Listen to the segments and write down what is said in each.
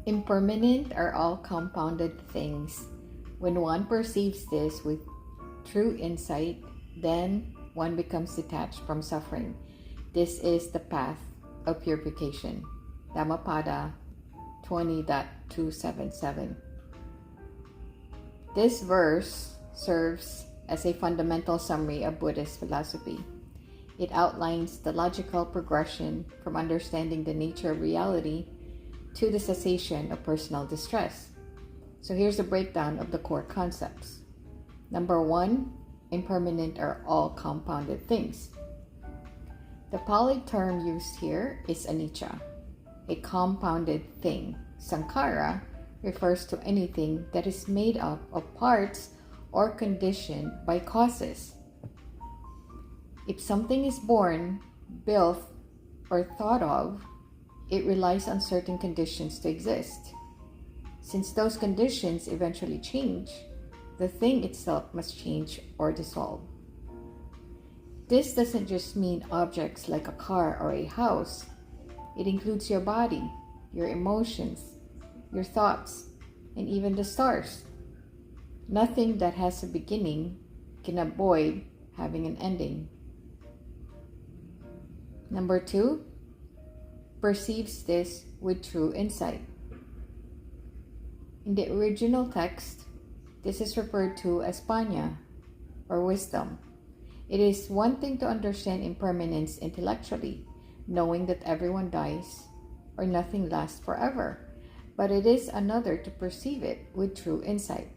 Impermanent are all compounded things. When one perceives this with true insight, then one becomes detached from suffering. This is the path of purification. Dhammapada 20.277. This verse serves as a fundamental summary of Buddhist philosophy. It outlines the logical progression from understanding the nature of reality to the cessation of personal distress. So here's a breakdown of the core concepts. Number 1, impermanent are all compounded things. The Pali term used here is anicca, a compounded thing. Sankhara refers to anything that is made up of parts or conditioned by causes. If something is born, built, or thought of, it relies on certain conditions to exist. Since those conditions eventually change, the thing itself must change or dissolve. This doesn't just mean objects like a car or a house. It includes your body, your emotions, your thoughts, and even the stars. Nothing that has a beginning can avoid having an ending. Number 2, perceives this with true insight. In the original text, this is referred to as panya, or wisdom. It is one thing to understand impermanence intellectually, knowing that everyone dies or nothing lasts forever, but it is another to perceive it with true insight.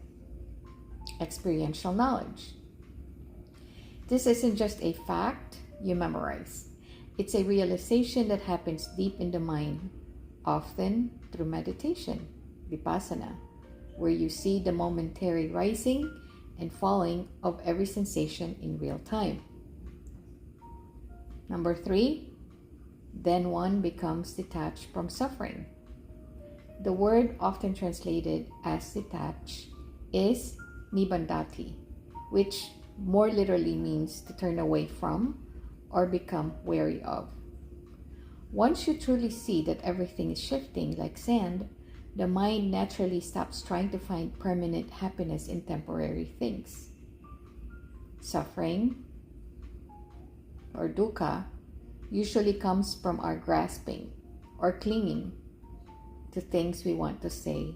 Experiential knowledge. This isn't just a fact you memorize. It's a realization that happens deep in the mind, often through meditation, Vipassana, where you see the momentary rising and falling of every sensation in real time. Number 3, then one becomes detached from suffering. The word often translated as detach is nibbandati, which more literally means to turn away from or become wary of. Once you truly see that everything is shifting like sand, the mind naturally stops trying to find permanent happiness in temporary things. Suffering, or dukkha, usually comes from our grasping or clinging to things we want to stay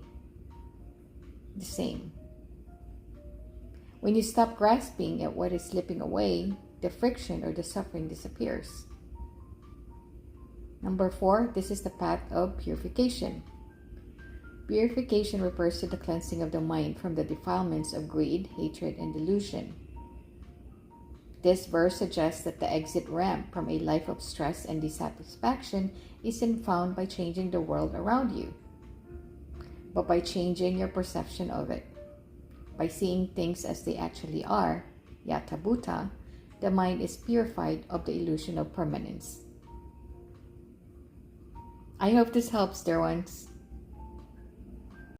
the same. When you stop grasping at what is slipping away, the friction or the suffering disappears. Number 4, this is the path of purification. Purification refers to the cleansing of the mind from the defilements of greed, hatred, and delusion. This verse suggests that the exit ramp from a life of stress and dissatisfaction isn't found by changing the world around you, but by changing your perception of it. By seeing things as they actually are, yata bhuta, the mind is purified of the illusion of permanence. I hope this helps, dear ones.